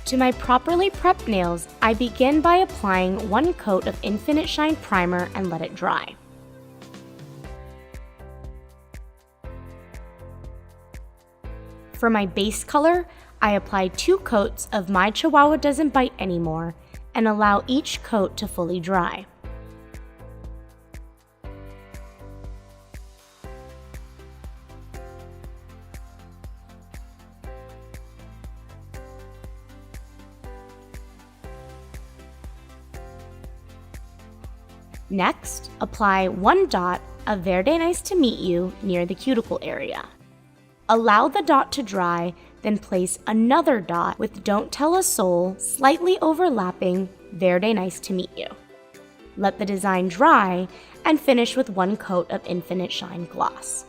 To my properly prepped nails, I begin by applying 1 coat of Infinite Shine Primer and let it dry. For my base color, I apply 2 coats of My Chihuahua Doesn't Bite Anymore and allow each coat to fully dry. Next, apply 1 dot of Verde Nice to Meet You near the cuticle area. Allow the dot to dry, then place another dot with Don't Tell a Soul slightly overlapping Verde Nice to Meet You. Let the design dry and finish with 1 coat of Infinite Shine Gloss.